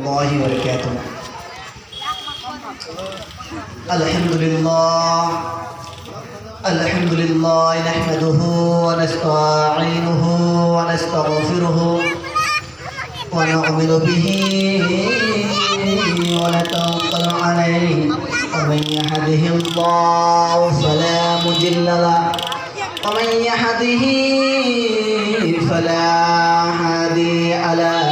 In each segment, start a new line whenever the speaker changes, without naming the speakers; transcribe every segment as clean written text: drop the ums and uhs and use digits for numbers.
الله وبركاته. الحمد لله نحمده ونستعينه ونستغفره ونؤمن به ونتوكل عليه ومن يهده الله فلا مضل له ومن يهده فلا هادي له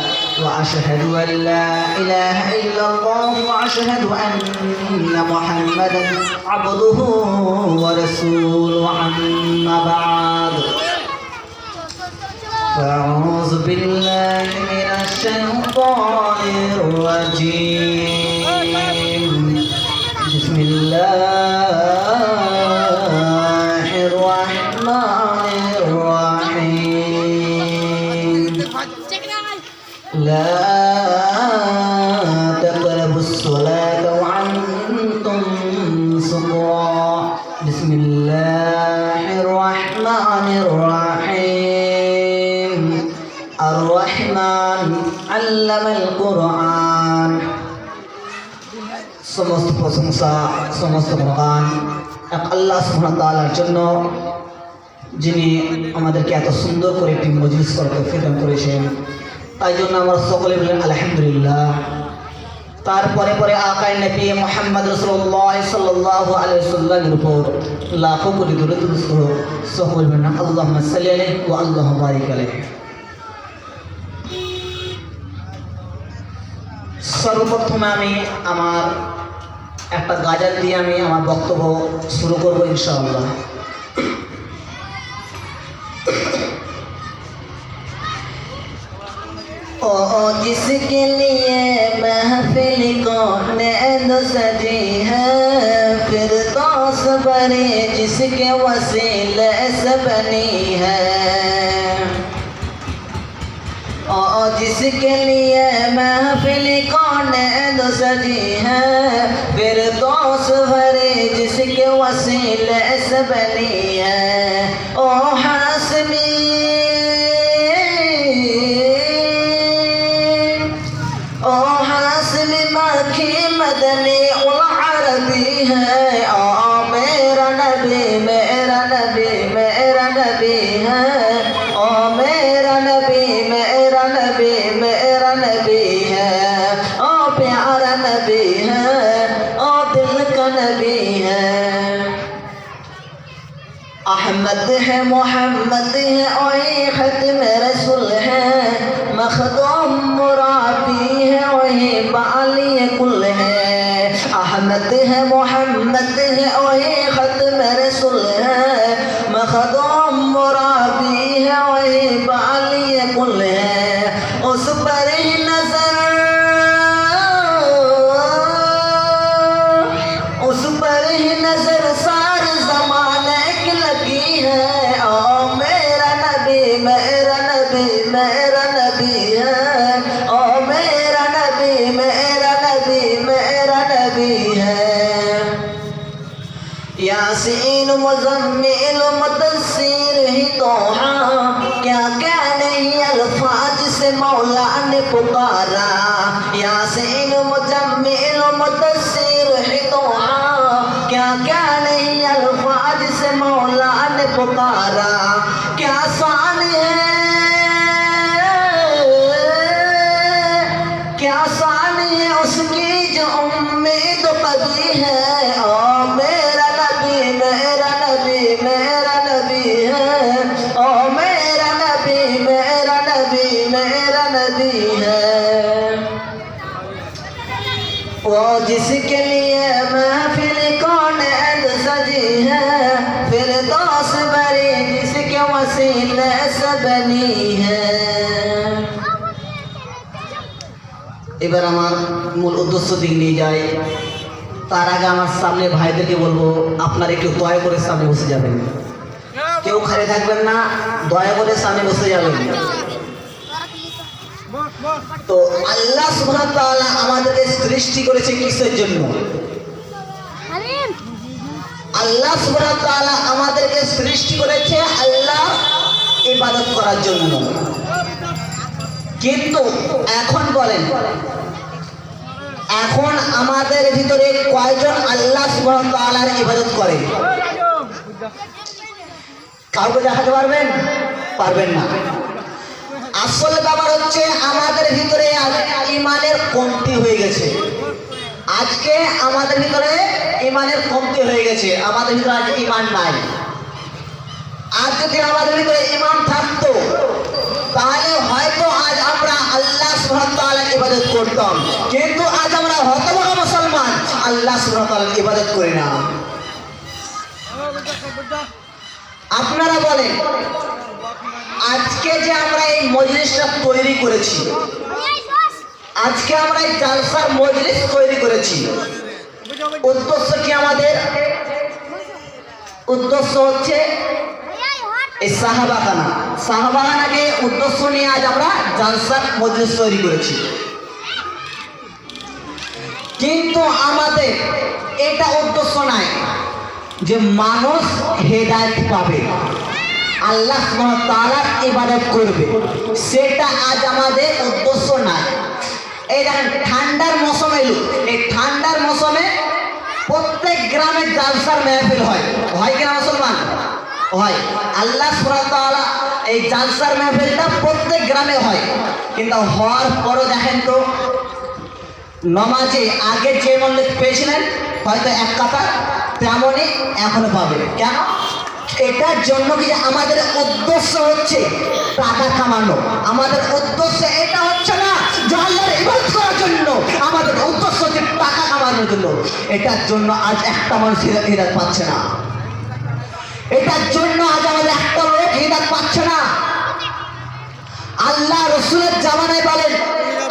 وأشهد أن لا إله إلا الله وأشهد أن محمدا عبده ورسوله أما بعد فأعوذ بالله من الشيطان الرجيم بسم الله الرحمن الرحيم لا تقربوا الصلاة وأنتم سكارى بسم الله الرحمن الرحيم الرحمن علم القرآن সমস্ত প্রশংসা সমস্ত গুণগান এক আল্লাহ সুবহানাহু ওয়া তাআলার জন্য যিনি আমাদেরকে এত সুন্দর করে একটি মজলিস করতে তৌফিক করেছেন তাই জন্য আমরা সকলে বলেন আলহামদুলিল্লাহ। তারপরে পরে আকায়ে নবী মুহাম্মদ রাসূলুল্লাহ সাল্লাল্লাহু আলাইহি ওয়াসাল্লামের উপর লাখো কোটি দরুদ সকলে বলেন আল্লাহুম্মা সাল্লি আলাইহি ওয়া আল্লাহুম্মা বারিক আলাইহি। সর্বপ্রথমে আমি আমার একটা গাজাল দিয়ে আমি আমার বক্তব্য শুরু করব ইনশাআল্লাহ। ओ जिसके लिए महफिल को नेंद सजी है फिर दोस बरे जिसके वसीले से बनी है ओ जिसके लिए महफिल को नेंद सजी है फिर दोस बरे जिसके वसीले से बनी है ओ हासमी मदनी उल अरबी है ओ मेरा नबी मेरा नबी मेरा नबी है ओ मेरा नबी मेरा नबी मेरा नबी है ओ प्यारा नबी है ओ दिल का नबी है अहमद है मोहम्मद है और खत्म रसूल है मखदूम मुराबी है वही बाली कुल है अहमद है मोहम्मद है और खत्म रसूल है मखदूम मुराबी है वही बाली कुल है उस पर ही नजर उस पर ही नजर सारे जमाने की लगी है ओ मेरा नबी मेरा नबी मेरा नबी है ओ मेरा नबी मेरा नबी मेरा नबी है यासीन मुज़म्मिल मुदस्सिर ही तो हाँ क्या क्या नहीं अल्फाज से मौला ने पुकारा यासीन मुज़म्मिल मुदस्सिर ही तो हाँ क्या क्या नहीं अल्फाज से मौला ने पुकारा क्या शान है क्या शान है उसकी जो उम्मीद कभी है ओ मेरा नबी मेरा नबी मेरा नबी है ओ मेरा नबी मेरा नबी मेरा नबी है वो जिसके लिए महफिल कौन सजी है फिर दोस बरी जिसके वसीले से बनी है। এবার আমার মূল উদ্দেশ্য দিকে নিয়ে যাই তার আগে আমার সামনে ভাইদেরকে বলবো আপনারা একটু দয়া করে সামনে বসে যাবেন কেউ খালি থাকবেন না দয়া করে সামনে বসে যাবেন। তো আল্লাহ সুবহানাহু ওয়া তাআলা আমাদেরকে সৃষ্টি করেছে কিসের জন্য আল্লাহ সুবহানাহু ওয়া তাআলা আমাদেরকে সৃষ্টি করেছে আল্লাহ ইবাদত করার জন্য কিন্তু এখন বলেন এখন আমাদের ভিতরে কয়জন আল্লাহ সুবহানাহু ওয়া তাআলার ইবাদত করে? কাউকে দেখাতে পারবেন? পারবেন না। আসল ব্যাপার হচ্ছে আমাদের ভিতরে ইমানের কমতি হয়ে গেছে। আজকে আমাদের ভিতরে ইমানের কমতি হয়ে গেছে, আমাদের ভিতরে আজ ইমান নাই। আজ যদি আমাদের ভিতরে ইমান থাকতো তাহলে হয়তো আজ আমরা আল্লাহ সুবহানাহু ওয়া তাআলার ইবাদত করতাম, কিন্তু আজ আমরা হতভাগা মুসলমান, আল্লাহ সুবহানাহু ওয়া তাআলার ইবাদত করি না। আপনারা বলেন, আজকে যে আমরা এই মজলিসটা তৈরি করেছি, আজকে আমরা এই জালসার মজলিস তৈরি করেছি, উদ্দেশ্য কি আমাদের? উদ্দেশ্য হচ্ছে এই সাহাবাখানাকে উদ্দেশ্য নিয়ে আজ আমরা জালসার মজলিস তৈরি করেছি। কিন্তু আমাদের এটা উদ্দেশ্য নাই যে মানুষ হেদায়েত পাবে, আল্লাহ সুবহানাহু ওয়া তাআলার ইবাদত করবে, সেটা আজ আমাদের উদ্দেশ্য নাই। এই দেখেন ঠান্ডার মৌসুম এলো, এই ঠান্ডার মৌসুমে প্রত্যেক গ্রামে জালসার মেহফিল হয় কিনা মুসলমান? হয়। আল্লাহ সুবহানাহু ওয়া তাআলা এই জালসার মেহফিলটা প্রত্যেক গ্রামে হয়, কিন্তু হওয়ার পরও দেখেন তো নমাজে আগে যে মূল্য পেয়েছিলেন হয়তো এক কাতার, তেমনই এখনো পাবে। কেন? এটার জন্য কি আমাদের উদ্দেশ্য হচ্ছে টাকা কামানো, আমাদের উদ্দেশ্য এটা হচ্ছে না যে আল্লাহর ইবাদত করার জন্য, আমাদের উদ্দেশ্য হচ্ছে টাকা কামানোর জন্য। এটার জন্য আজ একটা মানুষ হিদায়াত পাচ্ছে না, এটার জন্য আজ আমাদের একটা লোক হিদায়াত পাচ্ছে না। আল্লাহ রসুলের জামানায় বলেন,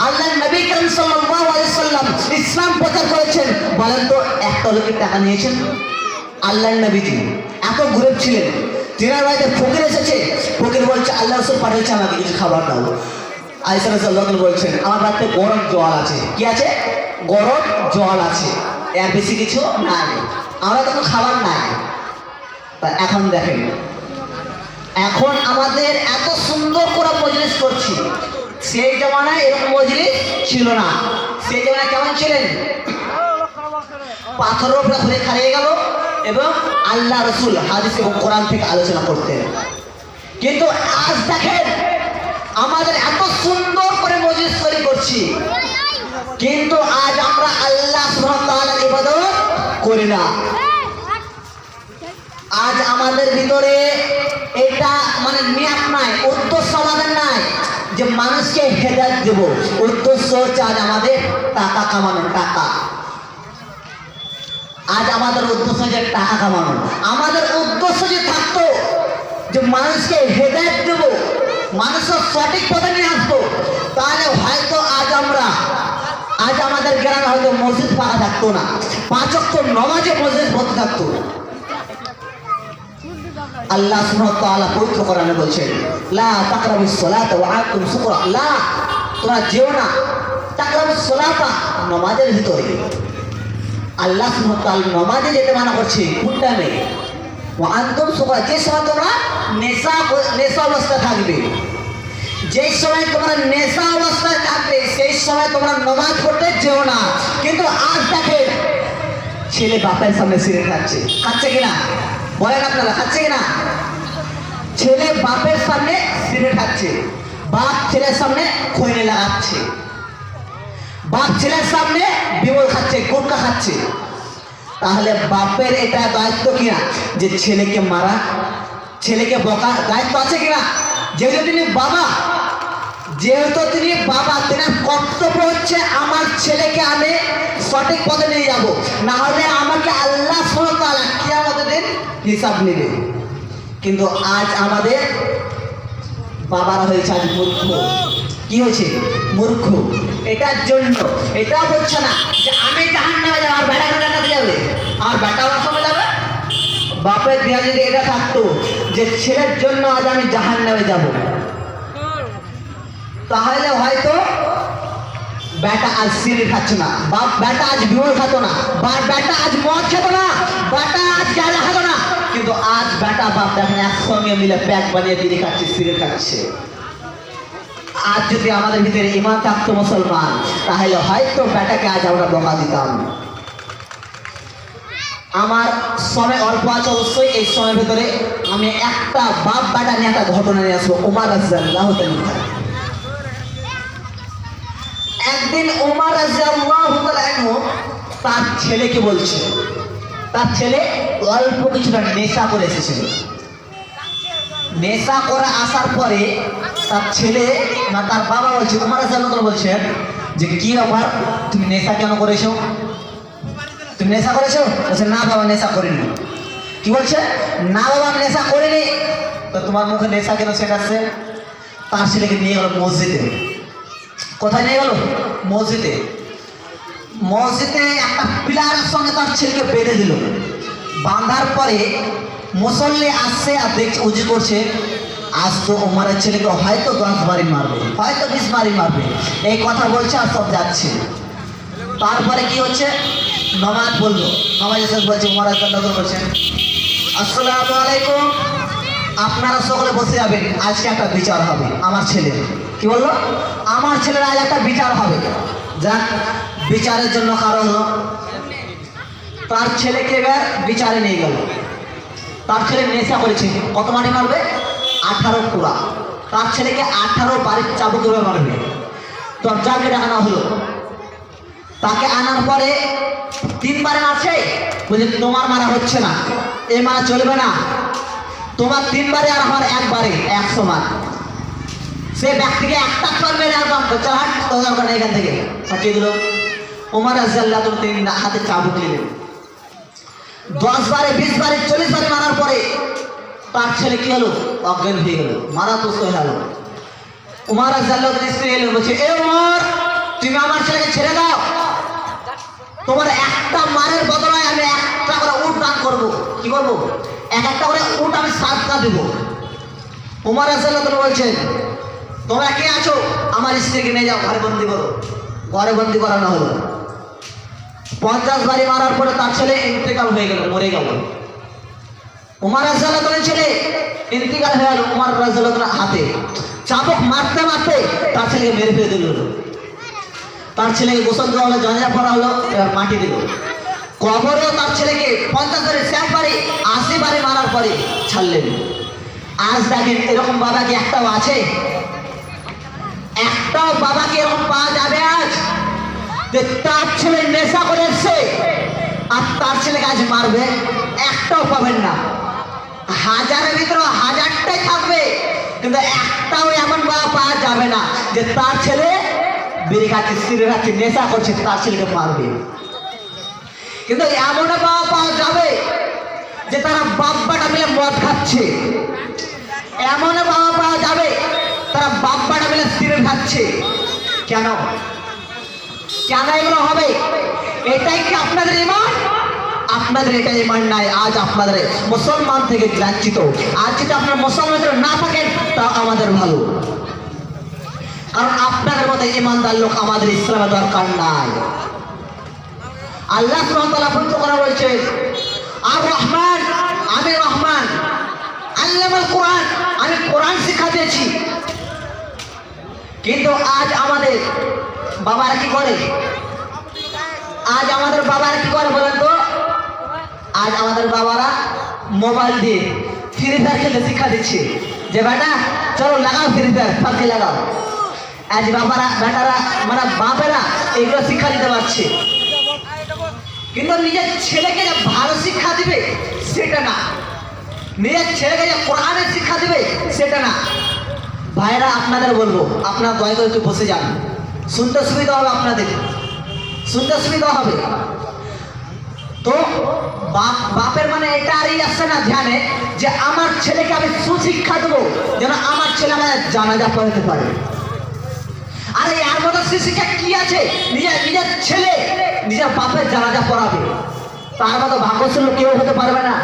আল্লাহ নবী করিম সাল্লাল্লাহু আলাইহি ওয়াসাল্লাম ইসলাম প্রচার করেছেন, বলেন তো একটা লোকের টাকা নিয়েছেন? আল্লাহ নবীজি এত গরিব ছিলেন, তিনার বাড়িতে ফকির এসেছে, ফকির বলছে আল্লাহ রসুল পাঠিয়েছে আমাকে কিছু খাবার দাও। আয়েশা রাদিয়াল্লাহু আনহা বলছেন আমার বাড়িতে গরম জল আছে। কি আছে? গরম জল আছে, এর বেশি কিছু নাই, আমরা তো খাবার নাই। তা এখন দেখেন, এখন আমাদের এত সুন্দর করে মজলিস করছি, সেই জামানায় এরকম মজলিস ছিল না। সেই জামানায় কেমন ছিলেন? পাথরের উপরে ঘুরে খাড়িয়ে গেল এবং আল্লাহ রসুল হাদিস এবং কোরআন থেকে আলোচনা করতেন। কিন্তু আজ দেখেন আমাদের এত সুন্দর করে মজলিস তৈরি করছি, কিন্তু আজ আমরা আল্লাহ সুবহানাহু ওয়া তাআলার ইবাদত করি না। আজ আমাদের ভিতরে এটা মানে নিয়ত নাই, উদ্দেশ্য আমাদের নাই যে মানুষকে হেদায়েত দেব, উদ্দেশ্য হচ্ছে আজ আমাদের টাকা কামানো। টাকা আজ আমাদের উদ্দেশ্য যে টাকা কামানো, আমাদের উদ্দেশ্য যে থাকতো যে মানুষকে হেদায়েত দেব, মানুষের সঠিক পথে নিয়ে আসবো, তাহলে হয়তো আজ আমাদের গ্রামে হয়তো মসজিদ ফাঁকা থাকতো না, 5 ওয়াক্ত নামাজে মসজিদ ভর্তি থাকতো। আল্লাহ সুবহানাহু ওয়া তাআলা পবিত্র কোরআনে বলছেন, লা তাকরাবুস সালাতা ওয়া আনতুম সুকরা, লা তোমরা যেও না তাকরাবুস সালাতা, নামাজের ভিতরে। আল্লাহ সুবহানাহু ওয়া তাআলা নামাজে যেতে মানা করছে, কোন টাইমে? ওয়া আনতুম সুকরা, যে সময় তোমরা নেশা অবস্থায় থাকবে, যে সময় তোমরা নেশা অবস্থায় থাকবে সেই সময় তোমরা নামাজ পড়তে যেও না। কিন্তু আজ দেখেন ছেলে বাপের সামনে সিগারেট খাচ্ছে কিনা? বলেন আপনারা, খাচ্ছে কিনা? ছেলে বাপের সামনে সিগারেট খাচ্ছে, বাপ ছেলের সামনে খৈনি লাগাচ্ছে, বাপ ছেলের সামনে বিমল খাচ্ছে, গুটখা খাচ্ছে। তাহলে বাপের এটা দায়িত্ব কিনা যে ছেলেকে মারা, ছেলেকে বকা? দায়িত্ব আছে কিনা? যেহেতু তিনি বাবা, তেনার কর্তব্য হচ্ছে আমার ছেলেকে আমি সঠিক পথে নিয়ে যাব, না হলে আমাকে আল্লাহ সুবহানাহু ওয়া তাআলা কিয়ামতের দিন হিসাব নেবে। কিন্তু আজ আমাদের বাবারা হয়েছে আজ মূর্খ। কি হয়েছে? মূর্খ। এটার জন্য এটা বলছে না যে আমি জাহান্নামে যাবো, আর বেটা জান্নাতে যাবে, আর বেটা আমার সঙ্গে যাবে। বাপের দেয়া যদি এটা থাকতো যে ছেলের জন্য আজ আমি জাহান্নামে যাব, তাহলে হয়তো বেটা আজ সিগারেট খাচ্ছে না, বেটা আজ বিমল খাতো না, বেটা আজ মদ খেত না, বেটা আজ গাঁজা খাতো না। কিন্তু আজ বেটা বাপ দেখেন একসঙ্গে মিলে প্যাক বানিয়ে বিড়ি খাচ্ছে, সিগারেট খাচ্ছে। আজ যদি আমাদের ভিতরে ঈমান থাকতো মুসলমান, তাহলে হয়তো বেটাকে আজ আমরা বকা দিতাম। আমার সময় অল্প আছে, অবশ্যই এই সময়ের ভিতরে আমি একটা বাপ বেটা নিয়ে একটা ঘটনা নিয়ে আসবো। ওমর রাদিয়াল্লাহু তাআলা, একদিন ওমর রাদিয়াল্লাহু তাআলা তার ছেলেকে বলছে, তার ছেলে অল্প কিছুটা নেশা করে এসেছিল। নেশা করে আসার পরে তার ছেলে না তার বাবা বলছে, ওমর রাদিয়াল্লাহু তাআলা বলছেন যে কি ব্যাপার, তুমি নেশা কেন করেছো? তুমি নেশা করেছো? বলছে না বাবা, নেশা করিনি। কি বলছে? না বাবা, আমি নেশা করিনি। তো তোমার মুখে নেশা কেন শেখাচ্ছে? তার ছেলেকে নিয়ে গেল মসজিদে। কোথায় নিয়ে গেল? মসজিদে। মসজিদে একটা পিলারের সঙ্গে তার ছেলেকে বেঁধে দিল। বাঁধার পরে মুসল্লি আসছে আর দেখছে উজু করছে, আজ তো ওমরের ছেলেকে হয়তো 10 বাড়ি মারবে, হয়তো 20 বাড়ি মারবে, এই কথা বলছে আর সব যাচ্ছে। তারপরে কি হচ্ছে, নামাজ বললো, নামাজের শেষ বলছে ওমর রাদিয়াল্লাহু তাআলা বলছেন, আসসালামু আলাইকুম, আপনারা সকলে বসে যাবেন, আজকে একটা বিচার হবে আমার ছেলের। কি বললো? আমার ছেলের আজ একটা বিচার হবে। যাক, বিচারের জন্য কারো হলো, তার ছেলেকে এবার বিচারে নিয়ে গেল। তার ছেলে নেশা করেছে, কত বাড়ি মারবে? 18 কুড়া। তার ছেলেকে 18 বাড়ির চাবুক করে মারবে। দরজাকে ডাকানো হলো। তাকে আনার পরে 3 বারে মারছে। বলছে তোমার মারা হচ্ছে না, এই মারা চলবে না, তোমার 3 বারে আর আমার 1 বারে 100 মার। সে ব্যক্তিকে একটা চল মেরে একদম দরকার এখান থেকে পাঠিয়ে দিল। ওমর রাদিয়াল্লাহু তাআলা তিনি হাতে চাবুক নিলেন। 10 বারে 20 বারে 40 বারে মারার পরে তার ছেলে কি হলো? অজ্ঞান হয়ে গেল, মারা তো হয়ে গেল। ওমর রাদিয়াল্লাহু তাআলা স্ত্রী এলেন, বলছে এ ওমর, তুমি আমার ছেলেকে ছেড়ে দাও, তোমার একটা মারের বদলে আমি একটা করে উট দান করবো। কি করবো? একটা করে উট আমি সাদকা দেব। ওমর রাদিয়াল্লাহু তাআলা বলছেন, তোমরা কে আছো? আমার স্ত্রীকে নিয়ে যাও, ঘরে বন্দি করো। ঘরে বন্দি করানো হলো। 50 বাড়ি মারার পরে তার ছেলে ইন্তেকাল হয়ে গেল, মরে গেল। ওমর রাদিয়াল্লাহু তাআলার ছেলে ইন্তেকাল হয়ে গেল। ওমর রাদিয়াল্লাহু তাআলার হাতে চাবুক মারতে মারতে তার ছেলেকে মেরে ফেলে দিল। তার ছেলেকে গোসল দেওয়া হলো, জানাজা পড়া হলো, এবার মাটি দিল। কবরেও তার ছেলেকে 50 বাড়ি 60 বাড়ি 80 বাড়ি মারার পরে ছাড়লেন। আজ দেখেন এরকম বাবা কি একটাও আছে? একটাও বাবা কি এরকম পাওয়া যাবে আজ যে তার ছেলে নেশা করে এসছে আর তার ছেলেকে আজ মারবে? একটাও পাবেন না। হাজারের ভিতরে হাজারটাই থাকবে, কিন্তু একটাও এমন বাবা পাওয়া যাবে না যে তার ছেলে বিড়ি খাচ্ছে, সিগারেট খাচ্ছে, নেশা করছে, তার ছেলেকে মারবে। কিন্তু এমন বাবা পাওয়া যাবে যে তারা বাপ্পাটা মিলে মদ খাচ্ছে। এমন বাবা পাওয়া যাবে তারা বাপ্পাটা মিলে সিগারেট খাচ্ছে। কেন? কেন এগুলো হবে? এটাই কি আপনাদের ঈমান? আপনাদের এটা ঈমান নাই। আজ আপনাদের মুসলমান থেকে লাঞ্ছিত। আজ যদি আপনার মুসলমান না থাকেন তা আমাদের ভালো, কারণ আপনাদের মতো ঈমানদার লোক আমাদের ইসলামের দরকার নাই। আল্লাহ সুবহানাহু ওয়া তাআলা পবিত্র কোরআনে বলেছেন, আর রহমান, আমি রহমান, আল্লামাল কোরআন, আমি কোরআন শিক্ষা দিয়েছি। কিন্তু আজ আমাদের বাবারা কি করে? আজ আমাদের বাবারা কি করে বলেন তো? আজ আমাদের বাবারা মোবাইল দিয়ে ফ্রি ফায়ার খেলতে শিক্ষা দিচ্ছে যে বেটা চলো লাগাও ফ্রি ফায়ার, ফাঁকি লাগাও। আজ বাবারা বেটারা মানে বাপেরা এগুলো শিক্ষা দিতে পারছে, কিন্তু নিজের ছেলেকে যে ভালো শিক্ষা দিবে সেটা না, নিজের ছেলেকে যে কোরআনের শিক্ষা দিবে সেটা না। ভাইরা আপনাদের বলবো, আপনারা দয়া করে একটু বসে যান, শুনতে সুবিধা হবে, আপনাদের শুনতে সুবিধা হবে। তো বাপের মানে এটা আর আসছে না ধ্যানে যে আমার ছেলেকে আমি সুশিক্ষা দেবো যেন আমার ছেলে আমার জানাজা পড়াতে পারে। আরে এর মতো শিক্ষা কি আছে? নিজের ছেলে নিজের বাপের জানাজা পড়াবে। তার মতো ভাগ্যশীল লোক কেউ হতে পারবে না।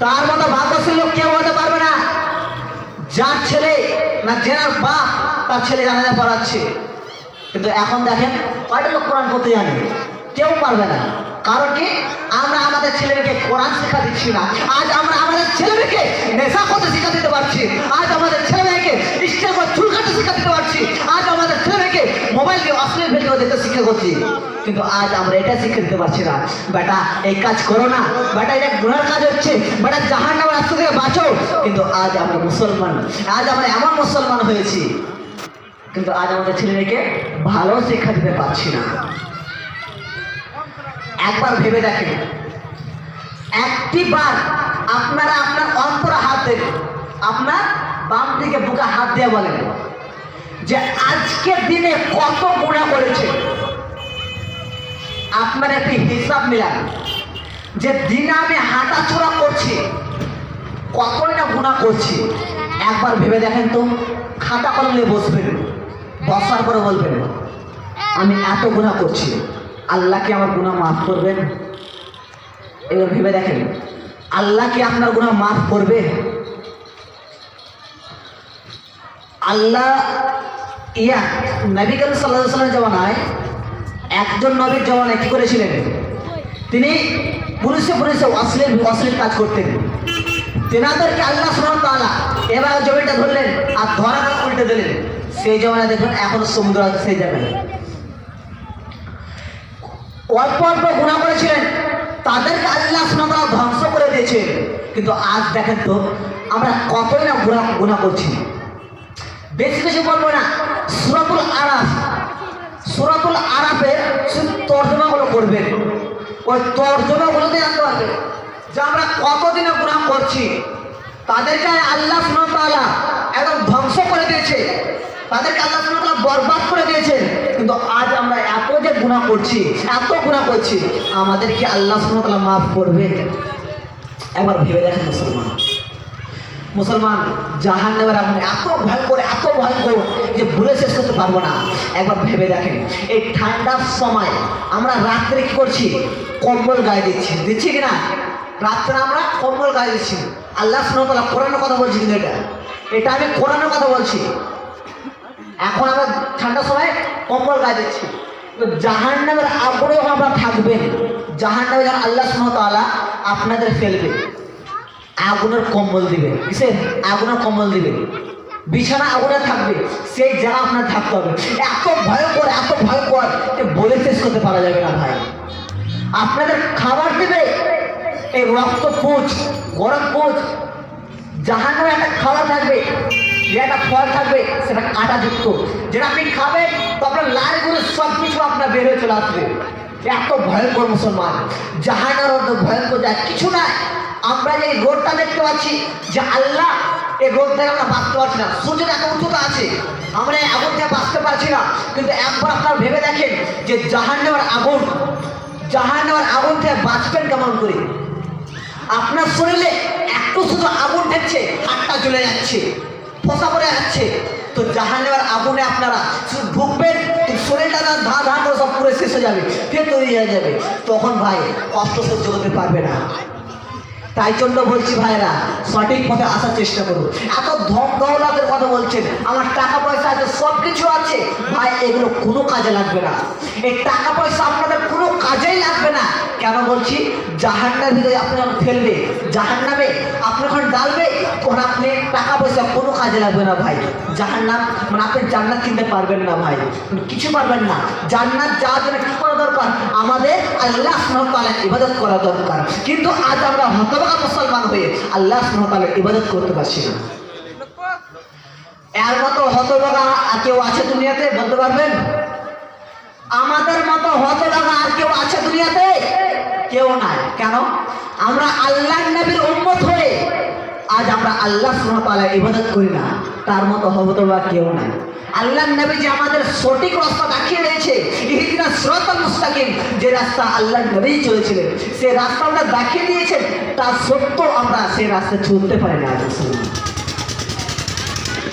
তার মতো ভাগ্যশীল লোক কেউ হতে পারবে না যার ছেলে না জেনার বাপ তার ছেলে জানাজা পড়াচ্ছে। কিন্তু এখন দেখেন কয়টা লোক কোরআন পড়তে জানে? কেউ পারবে না। কারণ কি? আমরা আমাদের ছেলেমেয়েকে কোরআন শিক্ষা দিচ্ছি না। আজ আমরা আমাদের ছেলেমেয়েকে নেশা করতে শিক্ষা দিতে পারছি। আজ আমাদের ছেলেমেয়েকে ইচ্ছে করে চুল কাটতে শিক্ষা দিতে পারছি, আজ আমাদের ছেলেমেয়েকে মোবাইল দিয়ে অশ্লীল ভিডিও দেখতে শিক্ষা করছি, কিন্তু আজ আমরা এটা শিক্ষা দিতে পারছি না, বেটা এই কাজ করো না, বেটা এটা গুনার কাজ হচ্ছে, বেটা জাহান্নামের রাস্তা থেকে বাঁচো। কিন্তু আজ আমরা মুসলমান, আজ আমরা এমন মুসলমান হয়েছি, কিন্তু আজ আমাদের ছেলেমেয়েকে ভালো শিক্ষা দিতে পারছি না। একবার ভেবে দেখেন, একটি বার আপনারা আপনার অন্তরে হাত দেন, আপনার বাম দিকে বুকে হাত দিয়ে বলেন যে আজকের দিনে কত গুনাহ করেছে। আপনার একটি হিসাব মিলান যে দিনে আমি হাঁটাচলা করছি, কতই না গুনাহ করছি। একবার ভেবে দেখেন তো, খাতা কলম নিয়ে বসবেন, বসার পরে বলবেন আমি এত গুনাহ করছি, আল্লাহ কি আমার গুনাহ মাফ করবেন? এবার ভেবে দেখেন, আল্লাহ কি আপনার গুনাহ মাফ করবে? আল্লাহ নবী করিম সাল্লাল্লাহু আলাইহি ওয়াসাল্লামের জামানায় একজন নবীর জামানায় কি করেছিলেন, তিনি পুলিশে অশ্লীল কাজ করতেন। তেনাদেরকে আল্লাহ সুবহানাহু ওয়া তাআলা এবার জমিটা ধরলেন আর ধরার উল্টে দিলেন। সেই জামানায় দেখুন এখন সমুদ্র আছে, সেই জায়গায় অল্প অল্প গুনাহ করেছিলেন, তাদেরকে আল্লাহ সুবহানাহু ওয়া তাআলা ধ্বংস করে দিয়েছেন। কিন্তু আজ দেখেন তো আমরা কতই না গুনাহ করছি। বেশি কিছু বলবো না, সূরাতুল আরাফের তর্জমাগুলো করবেন, ওই তর্জমাগুলোতে জানতে পারবেন যে আমরা কতদিনে গুনাহ করছি। তাদেরকে আল্লাহ সুবহানাহু ওয়া তাআলা একদম ধ্বংস করে দিয়েছে, তাদেরকে আল্লাহ সুবহানাহু ওয়া তাআলা বরবাদ করে দিয়েছেন। কিন্তু আজ আমরা এত যে গুনাহ করছি, এত গুনাহ করছি, আমাদের কি আল্লাহ সুবহানাহু ওয়া তাআলা মাফ করবে? একবার ভেবে দেখেন মুসলমান, জাহান্নামের আগুন এত ভয়ঙ্কর যে বলে শেষ করতে পারবো না। একবার ভেবে দেখেন, এই ঠান্ডার সময় আমরা রাত্রে কি করছি, কম্বল গায়ে দিচ্ছি কিনা? রাত্রে আমরা কম্বল গায়ে দিচ্ছি। আল্লাহ সুবহানাহু ওয়া তাআলা কোরআনের কথা বলছি, কিন্তু এটা আমি কোরআনের কথা বলছি। এখন আমরা ঠান্ডার সময় কম্বল গায়ে দিচ্ছি, তো জাহান্নামের আগুনে আমরা থাকবেন। জাহান্নামে যখন আল্লাহ সুবহানাহু ওয়া তাআলা আপনাদের ফেলবে, আগুনের কম্বল দিবে, কিসের আগুনের কম্বল দিবে, বিছানা আগুনে থাকবে, সেই জায়গা আপনার থাকতে হবে। এত ভয়ঙ্কর যে বলে শেষ করতে পারা যাবে না ভাই। আপনাদের খাবার দিবে এই রক্ত পুঁজ, গরম পুঁজ। জাহান্নামে একটা খাবার থাকবে, একটা ফল থাকবে, সেটা কাঁটাযুক্ত, যেটা আপনি খাবেন তো আপনার লাল গুলো সব কিছু আপনার বের হয়ে চলে আসবে। এত ভয়ঙ্কর মুসলমান, জাহান্নামের ভয়ঙ্কর যা কিছু নাই। আমরা যে রোডটা দেখতে পাচ্ছি, যে আল্লাহ এই রোড থেকে আমরা বাঁচতে পারছি না, সূর্যের এত উচ্চতা আছে, আমরা এই আগুন থেকে বাঁচতে পারছি না। কিন্তু একবার আপনারা ভেবে দেখেন যে জাহান্নামের আগুন থেকে বাঁচবেন কেমন করে? আপনার শরীরে একটু শুধু আগুন ঠেকছে, হাতটা জ্বলে যাচ্ছে, ফোসা পড়ে যাচ্ছে। তো জাহান্নামের আগুনে আপনারা শুধু ঢুকবেন, তো শরীরটা ধা করে সব পুরো শেষ হয়ে যাবে, ফের তৈরি হয়ে যাবে। তখন ভাই কষ্ট সহ্য করতে পারবে না। তাই জন্য বলছি ভাইরা, সঠিক পথে আসার চেষ্টা করুন। এত ধন দৌলতের কথা বলছেন, আমার টাকা পয়সা আছে, সব কিছু আছে, ভাই এগুলো কোনো কাজে লাগবে না। এই টাকা পয়সা আপনাদের কোনো কাজেই লাগবে না। কেন বলছি? জাহান্নামের ভিতরে আপনি যখন ফেলবে, জাহান্নামে আপনি যখন ডালবে, তখন আপনি টাকা পয়সা কোনো কাজে লাগবে না ভাই। জাহান্নাম মানে আপনি জান্নাত কিনতে পারবেন না ভাই, কিছু পারবেন না। জান্নাত যাওয়ার জন্য কি করা দরকার? আমাদের আল্লাহ সুবহানাহু ওয়া তাআলার ইবাদত করা দরকার। কিন্তু আজ আমরা হতভাগা মুসলমান হয়ে আল্লাহ সুবহানাহু ওয়া তাআলার ইবাদত করতে পারছি না। এর মতো হতভাগা আর কেউ আছে দুনিয়াতে? বলতে পারবেন? আমাদের মতো হতভাগা আর কেউ আছে দুনিয়াতে? কেউ নাই। কেন? আমরা আল্লাহর নবীর উম্মত হয়ে আজ আমরা আল্লাহ সুবহানাহু ওয়া তাআলার ইবাদত করি না। তার মতো হতভাগা কেউ নাই। আল্লাহর নবী যে আমাদের সঠিক রাস্তা দেখিয়ে দিয়েছে, ইহদিনাস সিরাতাল মুস্তাকিম, যে রাস্তা আল্লাহর নবী চলেছিলেন, সেই রাস্তা আমরা দেখিয়ে দিয়েছেন, তা সত্ত্বেও আমরা সেই রাস্তা চলতে পারি না।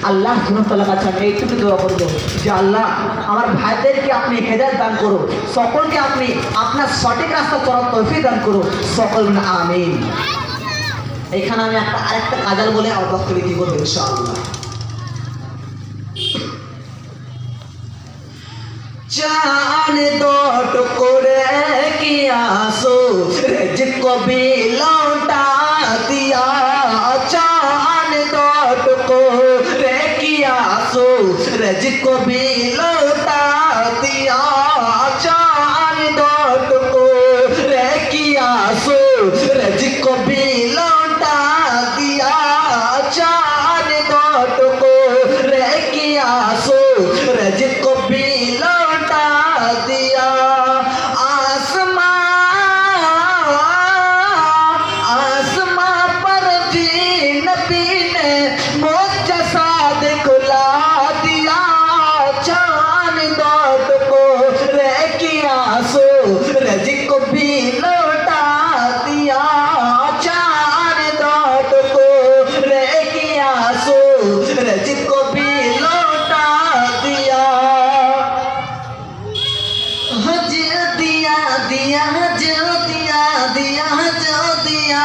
আল্লাহ সুবহানাহু ওয়া তাআলার কাছে আমি এইটুকু দোয়া করব যে আল্লাহ আমার ভাইদেরকে আপনি হেদায়েত দান করুন, সকলকে আপনি আপনার সঠিক রাস্তা চলার তৌফিক দান করুন, সকল আমিন। এখানে আমি আরেকটা কাজাল বলে আমার বক্তব্য কি করবো ইনশাআল্লাহ। চান দট করে কি আসো জিসকো भी लौटा दिया, चान दट করে কি আসো दिया आसमां पर भी नबी ने मुझे साथ खुला दिया चांद दौड़ को रह किया सूरज को भी लौटा दिया चांद दौड़ को रह किया सूरज को भी लौटा दिया हज दिया दिया जो दिया दिया जो दिया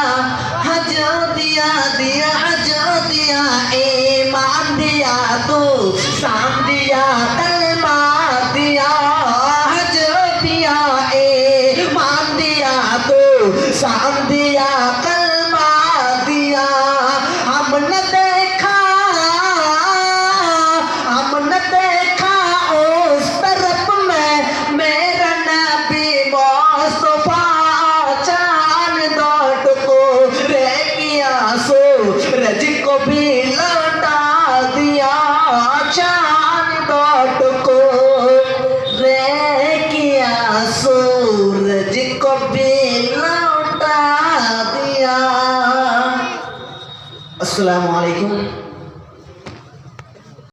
हज दिया दिया जो दिया ईमान दिया तो साम दिया कलमा दिया हज दिया ईमान दिया तो साम दिया कलमा दिया हमने देखा उस तरफ में मेरा नबी मुस्तफा चांद दौड़ को रह किया सूरज को भी लौटा दिया चांद दौड़ को रह किया सूरज को भी लौटा दिया। अस्सलामु अलैकुम।